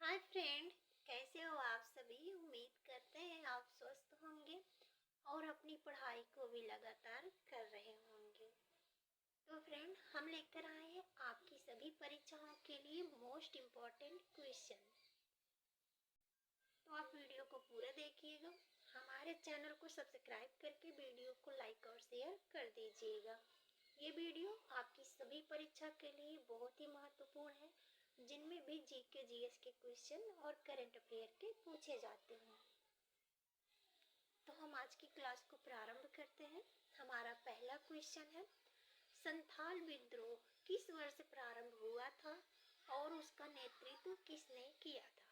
Hi friend, कैसे हो आप सभी। उम्मीद करते हैं आप स्वस्थ होंगे और अपनी पढ़ाई को भी लगातार कर रहे होंगे। तो फ्रेंड, हम लेकर आए हैं आपकी सभी परीक्षाओं के लिए मोस्ट इम्पॉर्टेंट क्वेश्चन। तो आप वीडियो को पूरा देखिएगा। हमारे चैनल को सब्सक्राइब करके वीडियो को लाइक और शेयर कर दीजिएगा। ये वीडियो आपकी सभी परीक्षा के लिए बहुत ही महत्वपूर्ण है, जिनमें भी जीके जीएस के क्वेश्चन और करंट अफेयर के पूछे जाते हैं। तो हम आज की क्लास को प्रारंभ करते हैं। हमारा पहला क्वेश्चन है, संथाल विद्रोह किस वर्ष प्रारंभ हुआ था और उसका नेतृत्व किसने किया था।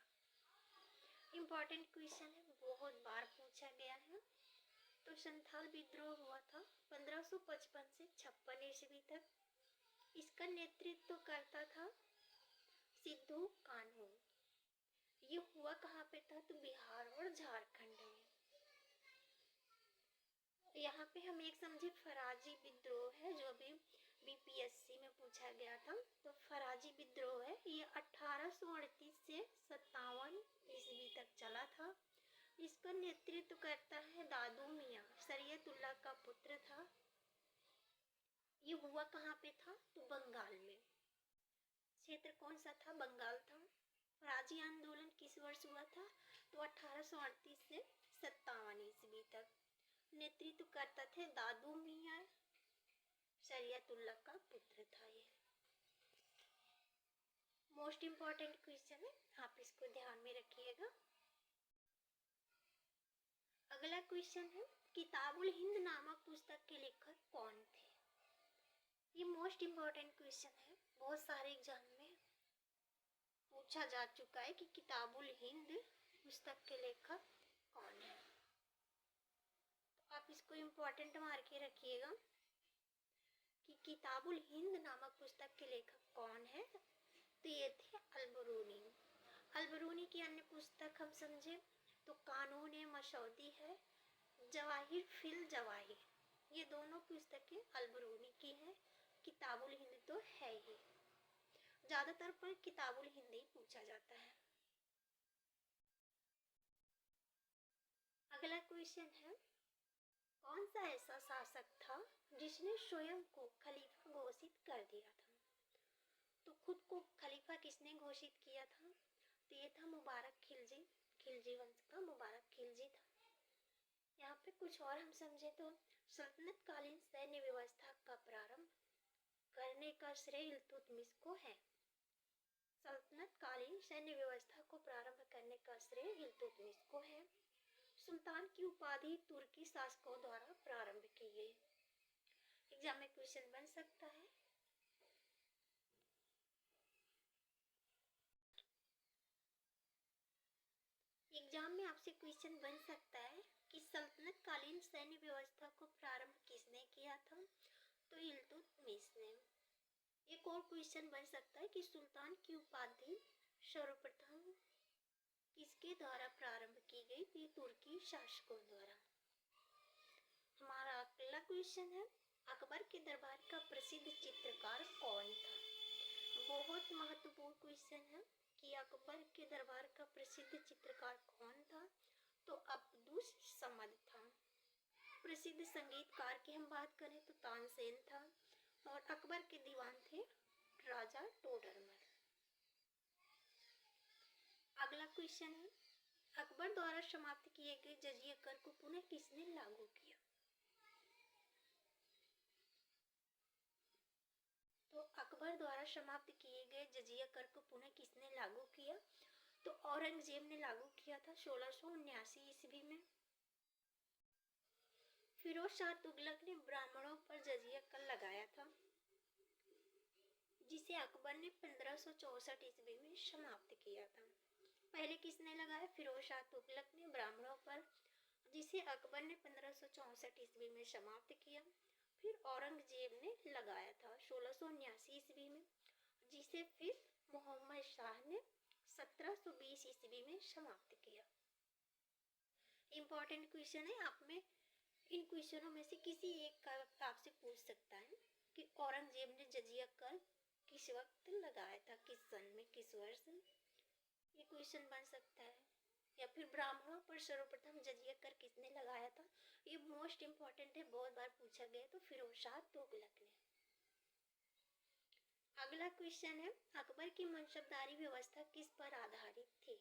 इम्पॉर्टेंट क्वेश्चन है, बहुत बार पूछा गया है। तो संथाल विद्रोह हुआ था 1555 से 56 ईस्वी तक। इसका नेतृत्व करता था सिद्धू कान्हू। ये हुआ कहाँ पे था, तो बिहार और झारखंड में। यहाँ पे हम एक समझे फराजी विद्रोह है, जो भी बीपीएससी में पूछा गया था। तो फराजी विद्रोह है, ये 1838 से 57 ईस्वी तक चला था। इसका नेतृत्व करता है दादू मियाँ, शरीयतुल्लाह का पुत्र था। ये हुआ कहाँ पे था, तो बंगाल में। क्षेत्र कौन सा था, बंगाल था। फराजी आंदोलन किस वर्ष हुआ था, तो 1838 से 57 ईस्वी तक। नेतृत्व करता थे दादू मियाँ, शरीयतुल्लाह का पुत्र था ये। मोस्ट इम्पॉर्टेंट क्वेश्चन है, आप इसको ध्यान में रखिएगा। अगला क्वेश्चन है, किताबुल हिंद नामक पुस्तक के लेखक कौन थे। ये मोस्ट इम्पॉर्टेंट क्वेश्चन है, बहुत सारे एग्जाम में पूछा जा चुका है कि किताबुल हिंद पुस्तक के लेखक कौन है। तो आप इसको इम्पोर्टेंट मार के रखिएगा कि किताबुल हिंद नामक पुस्तक के लेखक कौन है। तो ये थे अल-बरूनी। अल-बरूनी की अन्य पुस्तक हम समझे तो कानून मसौदी है, जवाहिर फिल जवाहिर। ये दोनों पुस्तकें अल-बरूनी की हैं। किताबुल हिंद तो है ही, ज्यादातर पर किताबुल हिंद ही पूछा जाता है। अगला क्वेश्चन है, कौन सा ऐसा शासक था जिसने स्वयं को खलीफा घोषित कर दिया था। तो खुद को खलीफा किसने घोषित किया था, तो ये था मुबारक खिलजी। खिलजी वंश का मुबारक खिलजी था। यहाँ पे कुछ और हम समझे तो सल्तनत कालीन सैन्य व्यवस्था का प्रारंभ करने का श्रेय इल्तुतमिश को है। सल्तनत कालीन सैन्य व्यवस्था को प्रारंभ करने का श्रेय इल्तुतमिश को है। सुल्तान की उपाधि तुर्की शासकों द्वारा प्रारंभ की गई। एग्जाम में क्वेश्चन बन सकता है। एग्जाम में आपसे क्वेश्चन बन सकता है कि सल्तनत कालीन सैन्य व्यवस्था को प्रारंभ किसने किया था, तो इल्तुतमिश ने। एक और क्वेश्चन बन सकता है कि सुल्तान की उपाधि सर्वप्रथम किसके द्वारा प्रारंभ की गई, तो तुर्की शासकों द्वारा। हमारा अगला क्वेश्चन है, अकबर के दरबार का प्रसिद्ध चित्रकार कौन था। बहुत महत्वपूर्ण क्वेश्चन है कि अकबर के दरबार का प्रसिद्ध चित्रकार कौन था, तो अब्दुस समद था। प्रसिद्ध संगीतकार की हम बात करें तो तानसेन था, और अकबर के दीवान थे राजा टोडरमल। अगला क्वेश्चन है, अकबर द्वारा समाप्त किए गए जजिया कर को पुनः किसने लागू किया। तो अकबर द्वारा समाप्त किए गए जजिया कर को पुनः किसने लागू किया, तो औरंगजेब ने लागू किया था 1679 ईस्वी में। फिरोज शाह तुगलक ने ब्राह्मणों पर जजिया कर लगाया था, जिसे अकबर ने 1564 ईस्वी में समाप्त किया था। पहले किसने लगाया, फिरोज शाह तुगलक ने ब्राह्मणों पर, जिसे अकबर ने 1564 ईस्वी में समाप्त किया। फिर औरंगजेब ने लगाया था 1679 ईस्वी में, जिसे फिर मोहम्मद शाह ने 1720 ईस्वी में समाप्त किया। इम्पोर्टेंट क्वेश्चन है, आप में इन क्वेश्चनों में से किसी एक का आपसे पूछ सकता है कि औरंगजेब ने जजिया कर किस वक्त लगाया था, किस सन में, किस वर्ष। ये क्वेश्चन बन सकता है। या फिर ब्राह्मणों पर सर्वप्रथम जजिया कर किसने लगाया था? ये मोस्ट इम्पोर्टेंट है, बहुत बार पूछा गया। तो फिरोजशाह तुगलक ने। अगला क्वेश्चन है, अकबर की मनसबदारी व्यवस्था किस पर आधारित थी?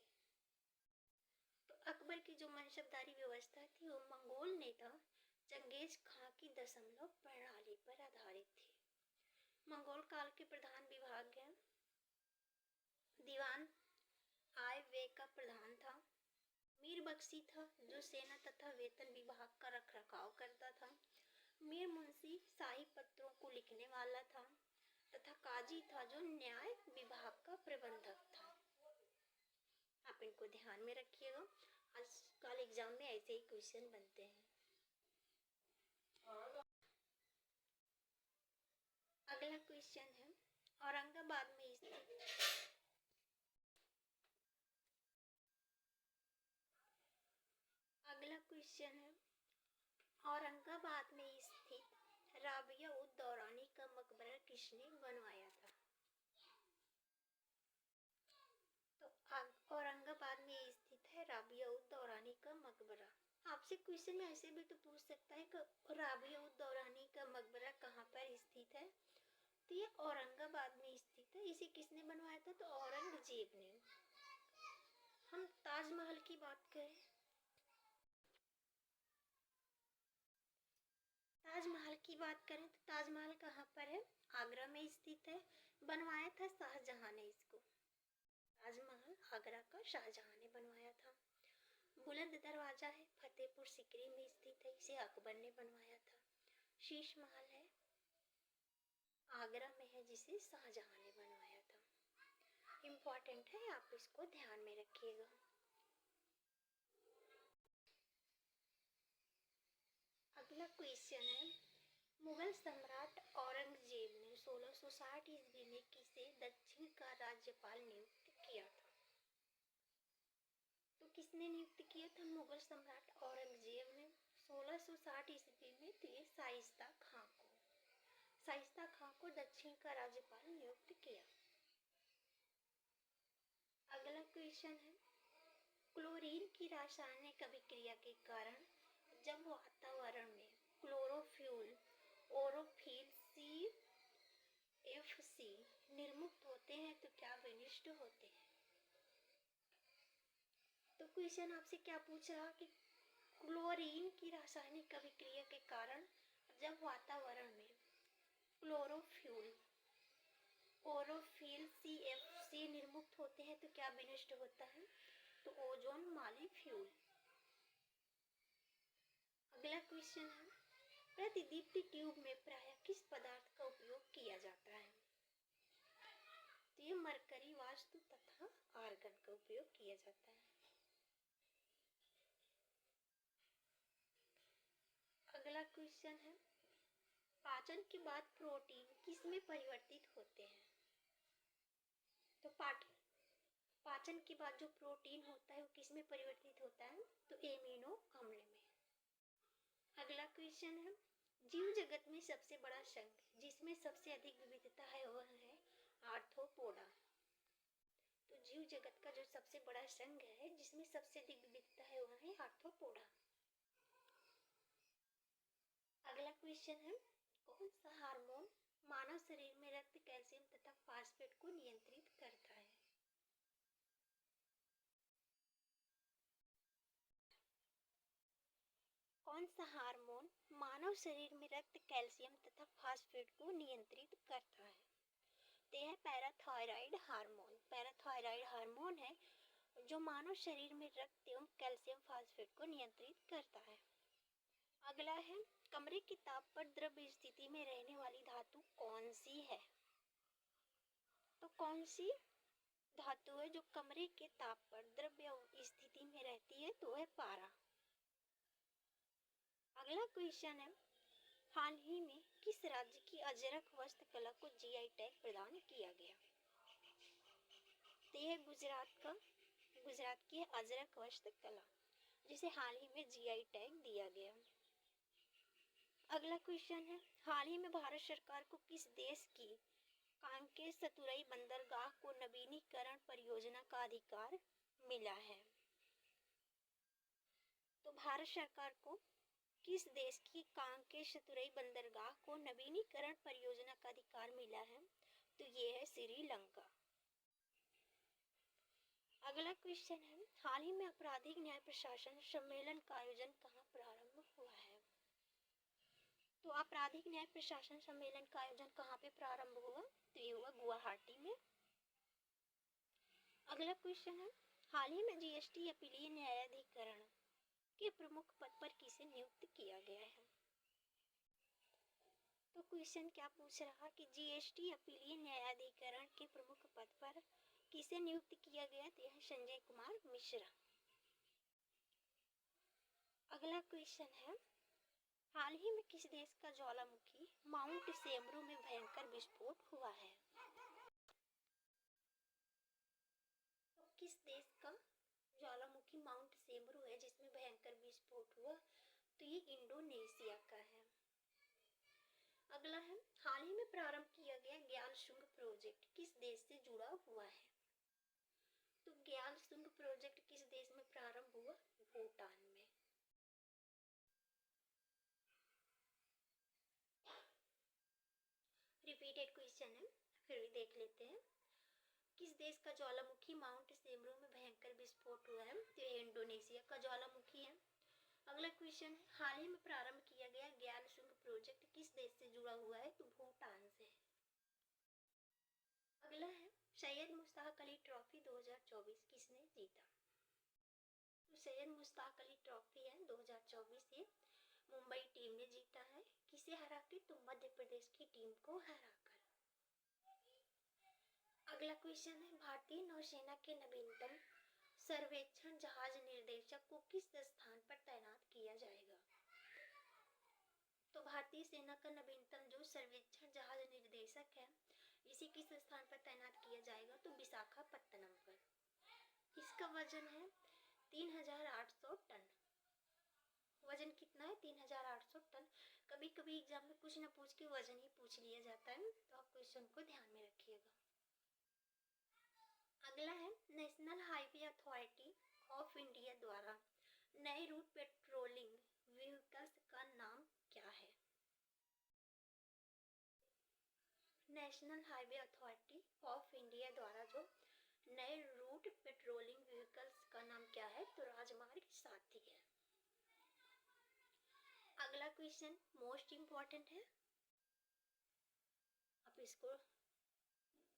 तो अकबर की जो मनसबदारी व्यवस्था थी वो मंगोल नेता चंगेज खां की दशमलव प्रणाली पर आधारित थी। मंगोल काल के प्रधान विभाग है दीवान आय व्यय का प्रधान था। मीर बख्शी था जो सेना तथा वेतन विभाग का रखरखाव करता था। मीर मुंशी शाही पत्रों को लिखने वाला था तथा काजी था जो न्याय विभाग का प्रबंधक था। आप इनको ध्यान में रखिएगा, आजकल एग्जाम में ऐसे ही क्वेश्चन बनते हैं। अगला क्वेश्चन है, औरंगाबाद में स्थित अगला क्वेश्चन है, औरंगाबाद में स्थित राबिया उद दौरानी का मकबरा किसने बनवाया था? तो औरंगाबाद में स्थित है राबिया उद दौरानी का मकबरा। आपसे क्वेश्चन में ऐसे भी तो पूछ सकता है कि राबिया उद दौरानी का मकबरा कहाँ पर स्थित है? तो ये औरंगाबाद में स्थित है। इसे किसने बनवाया था? तो औरंगजेब ने। हम ताजमहल की बात करें, ताजमहल की बात करें तो ताजमहल कहाँ पर है? आगरा में स्थित है। बनवाया था शाहजहां ने इसको। ताजमहल आगरा का शाहजहां ने बनवाया था। बुलंद दरवाजा है, फतेहपुर सीकरी में स्थित है, इसे अकबर ने बनवाया था। शीश महल है, आगरा में है, जिसे शाहजहां ने बनवाया था। इम्पोर्टेंट है, आप इसको ध्यान में रखिएगा। अगला क्वेश्चन है, मुगल सम्राट औरंगजेब ने 1660 ईस्वी में किसे दक्षिण का राज्यपाल नियुक्त किया था? तो किसने नियुक्त किया था मुगल सम्राट औरंगजेब ने 1660 ईस्वी में? तो ये शाइस्ता खां को दक्षिण का राज्यपाल नियुक्त किया। अगला क्वेश्चन है, क्लोरीन की रासायनिक अभिक्रिया के कारण जब वातावरण में क्लोरोफ्यूल ओरोफिल CFC निर्मुक्त होते हैं तो क्या विनिष्ट होते हैं? तो क्वेश्चन आपसे क्या पूछ रहा कि क्लोरीन की रासायनिक अभिक्रिया के कारण जब वातावरण में क्लोरोफ्यूल ओरोफिल CFC निर्मुक्त होते हैं तो क्या विनिष्ट होता है? तो ओजोन मॉलिक्यूल। अगला क्वेश्चन है, प्रतिदीप्ति ट्यूब में प्रायः किस पदार्थ का उपयोग किया जाता है? तो ये मरकरी वास्तु तथा आर्गन का उपयोग किया जाता है। अगला क्वेश्चन है, पाचन के बाद प्रोटीन किस में परिवर्तित होते हैं? तो पाचन के बाद जो प्रोटीन होता है वो किस में परिवर्तित होता है? तो एमिनो अम्ल में। अगला क्वेश्चन है, जीव जगत में सबसे बड़ा संघ जिसमें सबसे अधिक विविधता है वह है आर्थ्रोपोडा। तो जीव जगत का जो सबसे बड़ा संघ है जिसमें सबसे अधिक विविधता है वह है आर्थ्रोपोडा। अगला क्वेश्चन है, कौन सा हार्मोन मानव शरीर में रक्त कैल्शियम तथा फास्फेट को नियंत्रित करता है? कौन सा हार्मोन मानव शरीर में रक्त कैल्शियम तथा फास्फेट को नियंत्रित करता है? तो यह पैराथायराइड हार्मोन। पैराथायराइड हार्मोन है जो मानव शरीर में रक्त एवं कैल्शियम फास्फेट को नियंत्रित करता है। अगला है, कमरे के ताप पर द्रव्य स्थिति में रहने वाली धातु कौन सी है? तो कौन सी धातु है जो कमरे के ताप पर द्रव्य स्थिति में रहती है? तो है पारा। अगला क्वेश्चन है, हाल ही में किस राज्य की अजरक वस्त्रकला को GI टैग प्रदान किया गया? तो यह गुजरात की अजरक वस्त्रकला जिसे हाल ही में GI टैग दिया गया। अगला क्वेश्चन है, हाल ही में भारत सरकार को किस देश की कांकेर सतुरई बंदरगाह को नवीनीकरण परियोजना का अधिकार मिला है। तो भारत सरकार को किस देश की कांकेर चतुरई बंदरगाह को नवीनीकरण परियोजना का अधिकार मिला है? तो ये है श्रीलंका। अगला क्वेश्चन है, हाल ही में आपराधिक न्याय प्रशासन सम्मेलन का आयोजन कहाँ प्रारंभ हुआ है? तो आपराधिक न्याय प्रशासन सम्मेलन का आयोजन कहाँ पे प्रारंभ हुआ? तो ये हुआ गुवाहाटी में। अगला क्वेश्चन है, हाल ही में जीएसटी अपीलीय न्यायाधिकरण के प्रमुख पद पर किसे नियुक्त किया गया है? तो क्वेश्चन क्या पूछ रहा कि जीएसटी अपीलीय न्यायाधिकरण के प्रमुख पद पर किसे नियुक्त किया गया? तो यह संजय कुमार मिश्रा। अगला क्वेश्चन है, हाल ही में किस देश का ज्वालामुखी माउंट सेमरू में भयंकर विस्फोट हुआ है? तो किस देश का ज्वालामुखी माउंट सेमरू है जिसमें भयंकर विस्फोट हुआ? तो ये इंडोनेशिया का है। अगला है, हाल ही में प्रारंभ किया गया ग्यालसूंग प्रोजेक्ट किस देश से जुड़ा हुआ है? तो ग्यालसूंग प्रोजेक्ट किस देश में प्रारंभ हुआ? भूटान में। रिपीटेड क्वेश्चन है, फिर भी देख लेते हैं। किस देश का ज्वालामुखी माउंट सेमरू में भयंकर विस्फोट हुआ है? तो ये इंडोनेशिया का ज्वालामुखी है। अगला क्वेश्चन है, हाल ही में प्रारंभ किया गया ग्यालसूंग प्रोजेक्ट किस देश से जुड़ा हुआ है? तो भूटान से। अगला है, सैयद मुश्ताक अली ट्रॉफी 2024 किसने जीता? तो सैयद मुश्ताक अली ट्रॉफी है 2024 से मुंबई टीम ने जीता है। किसे हरा के? तो मध्य प्रदेश की टीम को हराकर। अगला क्वेश्चन है, भारतीय नौसेना के नवीनतम सर्वेक्षण जहाज निर्देशक को किस स्थान पर तैनात किया जाएगा? तो भारतीय सेना का नवीनतम जो सर्वेक्षण जहाज निर्देशक है इसे किस स्थान पर तैनात किया जाएगा? तो विशाखापत्तनम पर। इसका वजन है 3800 टन। वजन कितना है? 3800 टन। कभी कभी एग्जाम में कुछ ना पूछ के वजन ही पूछ लिया जाता है, तो आप क्वेश्चन को ध्यान में रखिएगा। अगला है, national highway authority of India द्वारा नए रूट पेट्रोलिंग व्हीकल्स का नाम क्या है? National highway authority of India द्वारा जो नए रूट पेट्रोलिंग व्हीकल्स का नाम क्या है? तो राजमार्ग साथी है। अगला क्वेश्चन मोस्ट इम्पोर्टेंट है, आप इसको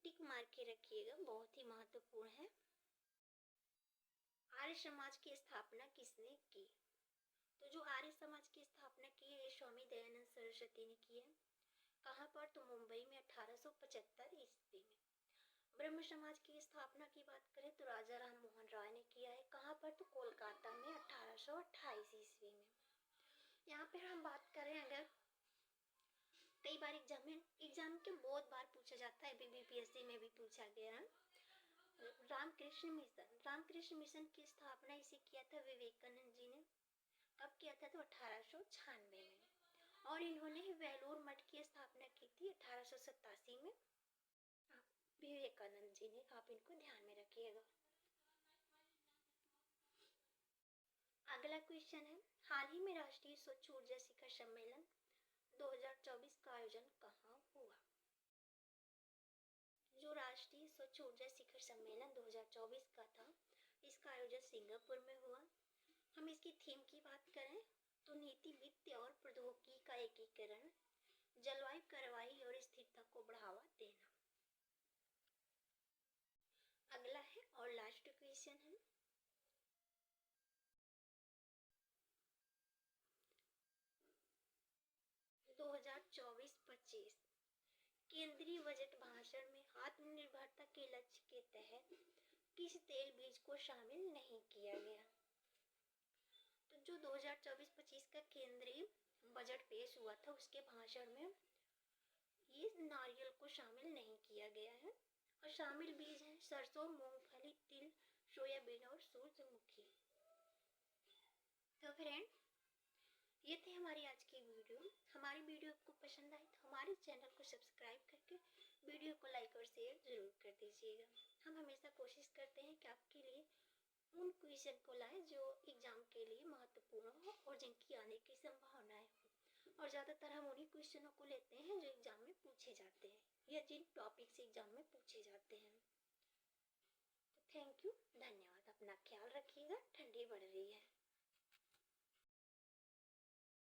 टिक मार के रखिएगा, बहुत ही महत्वपूर्ण है। आर्य समाज की स्थापना किसने की? तो जो आर्य समाज की स्थापना की है ये स्वामी दयानंद सरस्वती ने की है। कहाँ पर? तो मुंबई में 1875 ईस्वी में। ब्रह्म समाज की स्थापना की बात करें तो राजा राम मोहन राय ने किया है। कहाँ पर? तो कोलकाता में 1828 ईस्वी में। यहाँ पर हम बात करें अगर कई बार एग्जाम के बहुत बार पूछा जाता है, बीपीएससी में भी पूछा गया है। रामकृष्ण मिशन की स्थापना इसे किया था विवेकानंद जी ने। कब किया था? तो 1896 में। और इन्होंने वेलूर मठ की स्थापना की थी 1887 में, विवेकानंद जी ने। आप इनको ध्यान में रखिएगा। अगला क्वेश्चन है, हाल ही में राष्ट्रीय स्वच्छ ऊर्जा शिखर सम्मेलन 2024 का आयोजन कहाँ हुआ? जो राष्ट्रीय स्वच्छ ऊर्जा शिखर सम्मेलन 2024 का था इसका आयोजन सिंगापुर में हुआ। हम इसकी थीम की बात करें तो नीति, वित्त और प्रौद्योगिकी का एकीकरण, जलवायु कार्रवाई और स्थिरता को बढ़ावा देना। अगला है और लास्ट क्वेश्चन है, दो 2024-25 केंद्रीय बजट भाषण में आत्मनिर्भरता के लक्ष्य के तहत किस तेल बीज को शामिल नहीं किया गया? तो जो 2024-25 का केंद्रीय बजट पेश हुआ था उसके भाषण में ये नारियल को शामिल नहीं किया गया है। और शामिल बीज हैं सरसों, मूंगफली, तिल, सोयाबीन और सूरजमुखी। तो फ्रेंड, ये थी हमारी आज की वीडियो। हमारी वीडियो आपको पसंद आई तो हमारे चैनल को सब्सक्राइब करके वीडियो को लाइक और शेयर जरूर कर दीजिएगा। हम हम हमेशा कोशिश करते हैं कि आपके लिए उन क्वेश्चन को लाएं जो एग्ज़ाम के लिए महत्वपूर्ण हो और जिनकी आने की संभावनाएं हो। और ज़्यादातर हम उन्हीं क्वेश्चनों को लेते हैं जो एग्ज़ाम में पूछे जाते हैं या जिन टॉपिक से एग्ज़ाम में पूछे जाते हैं। तो थैंक यू, धन्यवाद। अपना ख्याल रखिएगा, ठंडी बढ़ रही है।